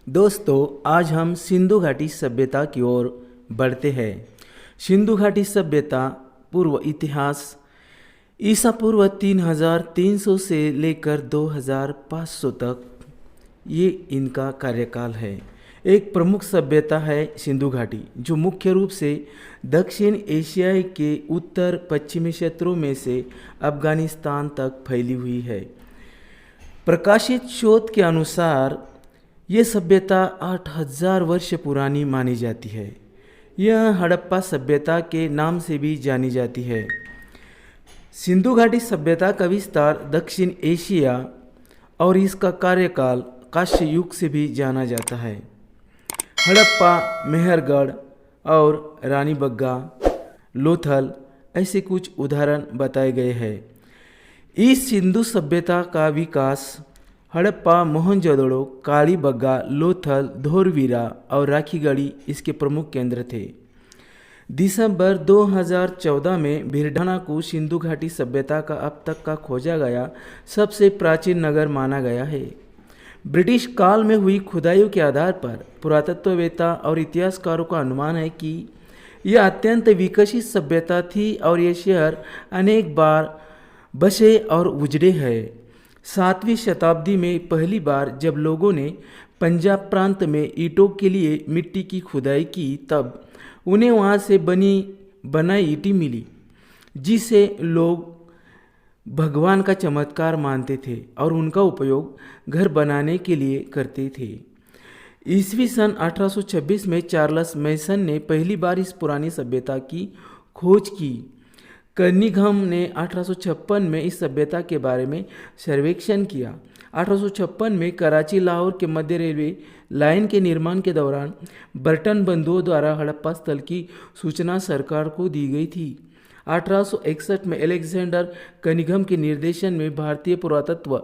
दोस्तों, आज हम सिंधु घाटी सभ्यता की ओर बढ़ते हैं। सिंधु घाटी सभ्यता पूर्व इतिहास ईसा पूर्व 3300 से लेकर 2500 तक ये इनका कार्यकाल है। एक प्रमुख सभ्यता है सिंधु घाटी, जो मुख्य रूप से दक्षिण एशिया के उत्तर पश्चिमी क्षेत्रों में से अफगानिस्तान तक फैली हुई है। प्रकाशित शोध के अनुसार ये सभ्यता 8000 वर्ष पुरानी मानी जाती है। यह हड़प्पा सभ्यता के नाम से भी जानी जाती है। सिंधु घाटी सभ्यता का विस्तार दक्षिण एशिया और इसका कार्यकाल कांस्य युग से भी जाना जाता है। हड़प्पा, मेहरगढ़ और रानीबग्गा, लोथल ऐसे कुछ उदाहरण बताए गए हैं। इस सिंधु सभ्यता का विकास हड़प्पा, मोहनजोदड़ो, कालीबग्गा, लोथल, धोरवीरा और राखीगढ़ी इसके प्रमुख केंद्र थे। दिसंबर 2014 में भिरडाना को सिंधु घाटी सभ्यता का अब तक का खोजा गया सबसे प्राचीन नगर माना गया है। ब्रिटिश काल में हुई खुदाइयों के आधार पर पुरातत्ववेत्ता और इतिहासकारों का अनुमान है कि यह अत्यंत विकसित सभ्यता थी और यह शहर अनेक बार बसे और उजड़े हैं। 7वीं शताब्दी में पहली बार जब लोगों ने पंजाब प्रांत में ईंटों के लिए मिट्टी की खुदाई की, तब उन्हें वहाँ से बनाई ईंटें मिली, जिसे लोग भगवान का चमत्कार मानते थे और उनका उपयोग घर बनाने के लिए करते थे। ईस्वी सन 1826 में चार्ल्स मैसन ने पहली बार इस पुरानी सभ्यता की खोज की। कनिंघम ने 1856 में इस सभ्यता के बारे में सर्वेक्षण किया। 1856 में कराची लाहौर के मध्य रेलवे लाइन के निर्माण के दौरान बर्टन बंधुओं द्वारा हड़प्पा स्थल की सूचना सरकार को दी गई थी। 1861 में अलेक्जेंडर कनिंघम के निर्देशन में भारतीय पुरातत्व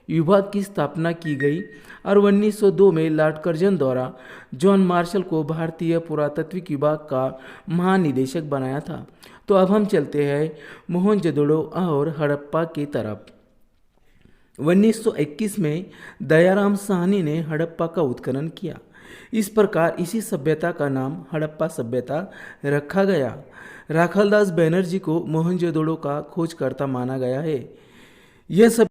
विभाग की स्थापना की गई और 1902 में लॉर्ड कर्जन द्वारा जॉन मार्शल को भारतीय पुरातत्विक विभाग का महानिदेशक बनाया था। तो अब हम चलते हैं मोहनजोदड़ो और हड़प्पा की तरफ। 1921 में दयाराम साहनी ने हड़प्पा का उत्खनन किया। इस प्रकार इसी सभ्यता का नाम हड़प्पा सभ्यता रखा गया। राखालदास बनर्जी को मोहनजोदड़ो का खोजकर्ता माना गया है। यह सब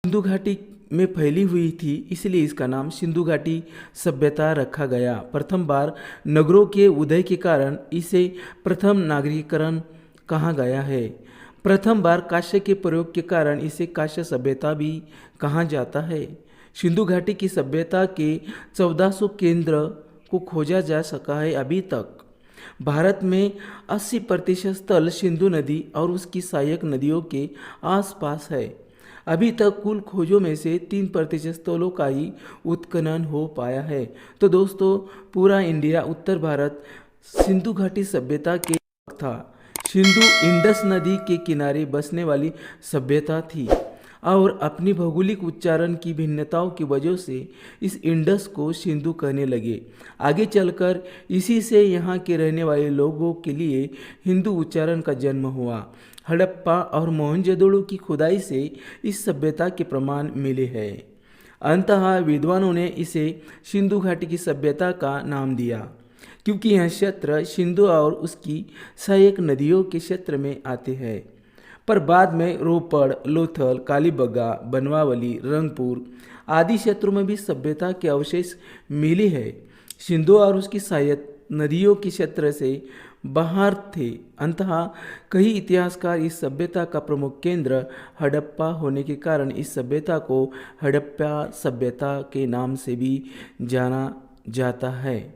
सिंधु घाटी में फैली हुई थी, इसलिए इसका नाम सिंधु घाटी सभ्यता रखा गया। प्रथम बार नगरों के उदय के कारण इसे प्रथम नागरीकरण कहा गया है। प्रथम बार कांस्य के प्रयोग के कारण इसे कांस्य सभ्यता भी कहा जाता है। सिंधु घाटी की सभ्यता के 1400 केंद्र को खोजा जा सका है। अभी तक भारत में 80% स्थल सिंधु नदी और उसकी सहायक नदियों के आसपास है। अभी तक कुल खोजों में से 3% स्थलों का ही उत्खनन हो पाया है। तो दोस्तों, पूरा इंडिया, उत्तर भारत सिंधु घाटी सभ्यता के था। सिंधु इंडस नदी के किनारे बसने वाली सभ्यता थी और अपनी भौगोलिक उच्चारण की भिन्नताओं की वजह से इस इंडस को सिंधु कहने लगे। आगे चलकर इसी से यहाँ के रहने वाले लोगों के लिए हिंदू उच्चारण का जन्म हुआ। हड़प्पा और मोहनजोदड़ो की खुदाई से इस सभ्यता के प्रमाण मिले हैं। अंततः विद्वानों ने इसे सिंधु घाटी की सभ्यता का नाम दिया, क्योंकि यह क्षेत्र सिंधु और उसकी सहायक नदियों के क्षेत्र में आते हैं। पर बाद में रोपड़, लोथल, कालीबग्गा, बनवावली, रंगपुर आदि क्षेत्रों में भी सभ्यता के अवशेष मिले हैं। सिंधु और उसकी सहायक नदियों के क्षेत्र से बाहर थे। अंततः कई इतिहासकार इस सभ्यता का प्रमुख केंद्र हड़प्पा होने के कारण इस सभ्यता को हड़प्पा सभ्यता के नाम से भी जाना जाता है।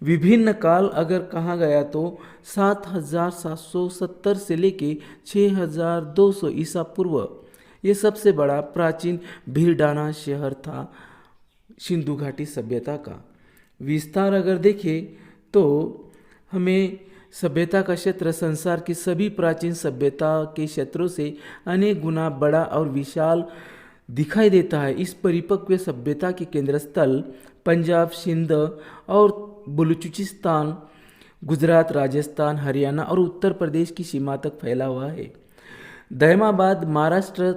विभिन्न काल अगर कहा गया तो 7770 से लेके 6200 ईसा पूर्व ये सबसे बड़ा प्राचीन भिरडाना शहर था सिंधु घाटी सभ्यता का। विस्तार अगर देखें तो हमें सभ्यता का क्षेत्र संसार की सभी प्राचीन सभ्यता के क्षेत्रों से अनेक गुना बड़ा और विशाल दिखाई देता है। इस परिपक्व सभ्यता के केंद्र स्थल पंजाब, सिंध और बलूचिस्तान, गुजरात, राजस्थान, हरियाणा और उत्तर प्रदेश की सीमा तक फैला हुआ है। दहमाबाद महाराष्ट्र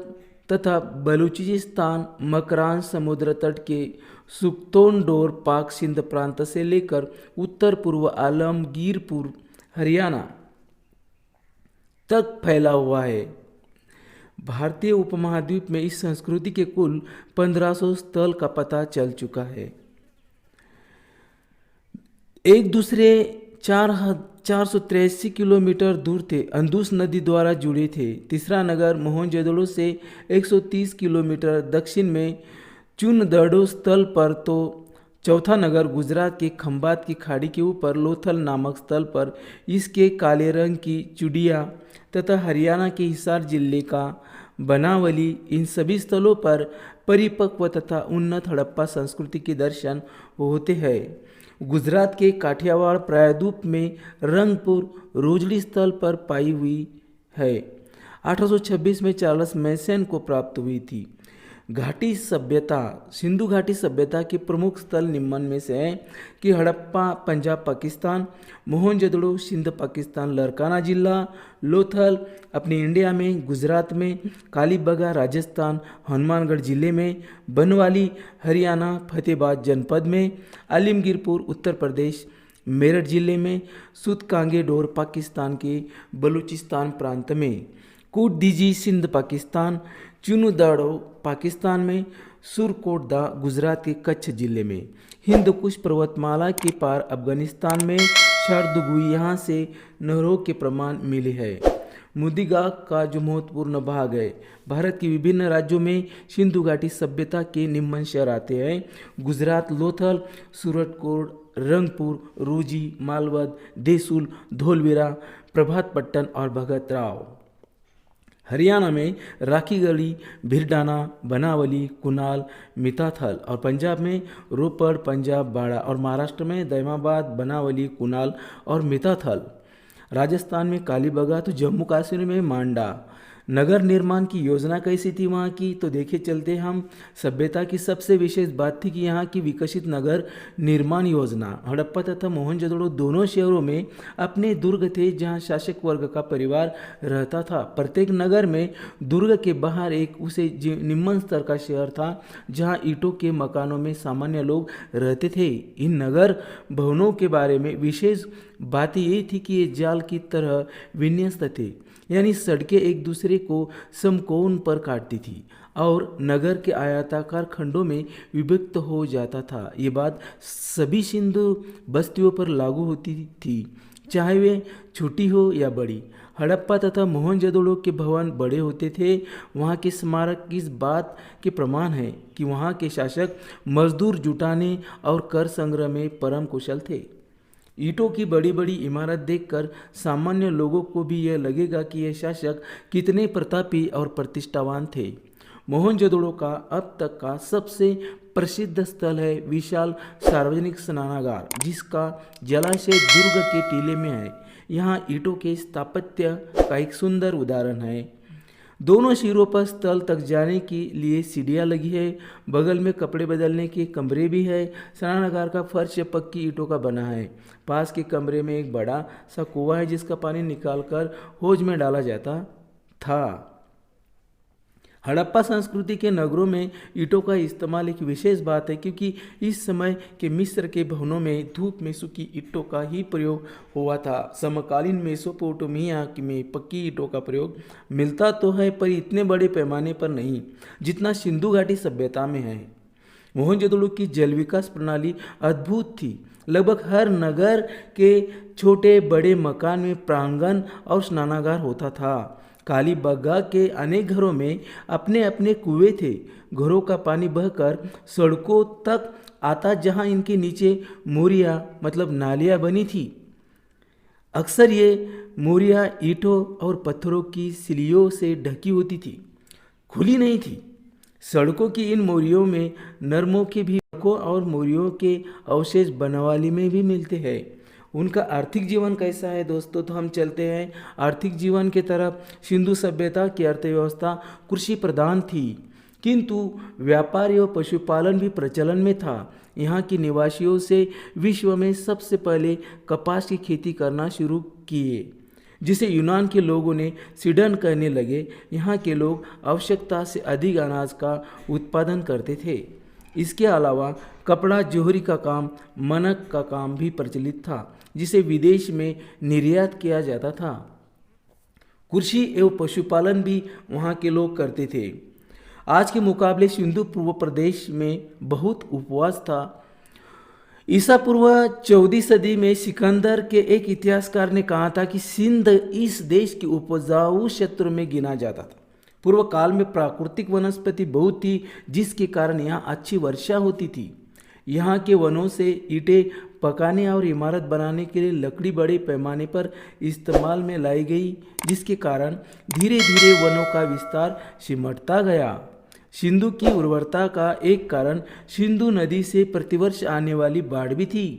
तथा बलूचिस्तान मकरान समुद्र तट के सुख्तोनडोर पाक सिंध प्रांत से लेकर उत्तर पूर्व आलमगीरपुर हरियाणा तक फैला हुआ है। भारतीय उपमहाद्वीप में इस संस्कृति के कुल 1500 स्थल का पता चल चुका है। एक दूसरे 483 किलोमीटर दूर थे, अंदुस नदी द्वारा जुड़े थे। तीसरा नगर मोहनजोदड़ो से 130 किलोमीटर दक्षिण में चुनदड़ो स्थल पर, तो चौथा नगर गुजरात के खंबात की खाड़ी के ऊपर लोथल नामक स्थल पर इसके काले रंग की चुड़िया तथा हरियाणा के हिसार जिले का बनावली, इन सभी स्थलों पर परिपक्व तथा उन्नत हड़प्पा संस्कृति के दर्शन होते हैं। गुजरात के काठियावाड़ प्रायद्वीप में रंगपुर रोजड़ी स्थल पर पाई हुई है। 1826 में चार्ल्स मैसन को प्राप्त हुई थी। घाटी सभ्यता, सिंधु घाटी सभ्यता के प्रमुख स्थल निम्न में से हैं कि हड़प्पा पंजाब पाकिस्तान, मोहनजोदड़ो सिंध पाकिस्तान, लरकाना जिला, लोथल अपने इंडिया में, गुजरात में, कालीबंगा राजस्थान, हनुमानगढ़ जिले में, बनवाली हरियाणा, फतेहाबाद जनपद में, आलमगीरपुर उत्तर प्रदेश, मेरठ जिले में, सुतकांगेडोर पाकिस्तान के बलूचिस्तान प्रांत में, कोटदीजी सिंध पाकिस्तान, चुनदड़ो पाकिस्तान में, सुरकोटदा गुजरात के कच्छ जिले में, हिंद कुश पर्वतमाला के पार अफगानिस्तान में, शारदुगुई यहाँ से नहरों के प्रमाण मिले हैं। मुदिगा का जो महत्वपूर्ण भाग है, भारत के विभिन्न राज्यों में सिंधु घाटी सभ्यता के निम्न शहर आते हैं: गुजरात लोथल, सूरतकोट, रंगपुर, रोजी, मालवद, देसूल, धोलवीरा, प्रभातपट्टन और भगतराव। हरियाणा में राखीगढ़ी, भिरडाना, बनावली, कुनाल, मिताथल और पंजाब में रोपड़, पंजाब, बाड़ा और महाराष्ट्र में दैमाबाद, बनावली, कुनाल और मिताथल। राजस्थान में कालीबंगा, तो जम्मू कश्मीर में मांडा। नगर निर्माण की योजना कैसी थी वहाँ की, तो देखे चलते हम। सभ्यता की सबसे विशेष बात थी कि यहाँ की विकसित नगर निर्माण योजना। हड़प्पा तथा मोहनजोदड़ो दोनों शहरों में अपने दुर्ग थे जहाँ शासक वर्ग का परिवार रहता था। प्रत्येक नगर में दुर्ग के बाहर एक उसे निम्न स्तर का शहर था जहाँ ईंटों के मकानों में सामान्य लोग रहते थे। इन नगर भवनों के बारे में विशेष बात ये थी कि ये जाल की तरह विन्यस्त थे, यानी सड़कें एक दूसरे को समकोण पर काटती थी और नगर के आयताकार खंडों में विभक्त हो जाता था। ये बात सभी सिंधु बस्तियों पर लागू होती थी, चाहे वे छोटी हो या बड़ी। हड़प्पा तथा मोहनजोदड़ो के भवन बड़े होते थे। वहाँ के स्मारक इस बात के प्रमाण है कि वहाँ के शासक मजदूर जुटाने और कर संग्रह में परम कुशल थे। ईंटों की बड़ी बड़ी इमारत देखकर सामान्य लोगों को भी यह लगेगा कि यह शासक कितने प्रतापी और प्रतिष्ठावान थे। मोहनजोदड़ो का अब तक का सबसे प्रसिद्ध स्थल है विशाल सार्वजनिक स्नानागार, जिसका जलाशय दुर्ग के टीले में है। यहाँ ईंटों के स्थापत्य का एक सुंदर उदाहरण है। दोनों सिरों पर स्थल तक जाने के लिए सीढ़ियाँ लगी है। बगल में कपड़े बदलने के कमरे भी है। स्नानागार का फर्श पक्की ईंटों का बना है। पास के कमरे में एक बड़ा सा कुआं है जिसका पानी निकालकर हौज में डाला जाता था। हड़प्पा संस्कृति के नगरों में ईंटों का इस्तेमाल एक विशेष बात है, क्योंकि इस समय के मिस्र के भवनों में धूप में सूखी ईंटों का ही प्रयोग हुआ था। समकालीन मेसोपोटामिया में पक्की ईंटों का प्रयोग मिलता तो है, पर इतने बड़े पैमाने पर नहीं जितना सिंधु घाटी सभ्यता में है। मोहनजोदड़ो की जल विकास प्रणाली अद्भुत थी। लगभग हर नगर के छोटे बड़े मकान में प्रांगण और स्नानागार होता था। कालीबंगा के अनेक घरों में अपने अपने कुएं थे। घरों का पानी बहकर सड़कों तक आता, जहां इनके नीचे मोरियां मतलब नालियां बनी थी। अक्सर ये मोरियां ईंटों और पत्थरों की सिलियों से ढकी होती थी, खुली नहीं थी। सड़कों की इन मोरियों में नरमों के भी और मोरियों के अवशेष बनवाली में भी मिलते हैं। उनका आर्थिक जीवन कैसा है दोस्तों, तो हम चलते हैं आर्थिक जीवन की तरफ। सिंधु सभ्यता की अर्थव्यवस्था कृषि प्रधान थी, किंतु व्यापार एवं पशुपालन भी प्रचलन में था। यहाँ के निवासियों से विश्व में सबसे पहले कपास की खेती करना शुरू किए। जिसे यूनान के लोगों ने सिडन कहने लगे। यहाँ के लोग आवश्यकता से अधिक अनाज का उत्पादन करते थे। इसके अलावा कपड़ा, जोहरी का काम, मनक का काम भी प्रचलित था, जिसे विदेश में निर्यात किया जाता था। कृषि एवं पशुपालन भी वहाँ के लोग करते थे। आज के मुकाबले सिंधु पूर्व प्रदेश में बहुत उपवास था। ईसा पूर्व 14वीं सदी में सिकंदर के एक इतिहासकार ने कहा था कि सिंध इस देश के उपजाऊ क्षेत्र में गिना जाता था। पूर्व काल में प्राकृतिक वनस्पति बहुत थी, जिसके कारण यहाँ अच्छी वर्षा होती थी। यहाँ के वनों से ईंटें पकाने और इमारत बनाने के लिए लकड़ी बड़े पैमाने पर इस्तेमाल में लाई गई, जिसके कारण धीरे धीरे वनों का विस्तार सिमटता गया। सिंधु की उर्वरता का एक कारण सिंधु नदी से प्रतिवर्ष आने वाली बाढ़ भी थी।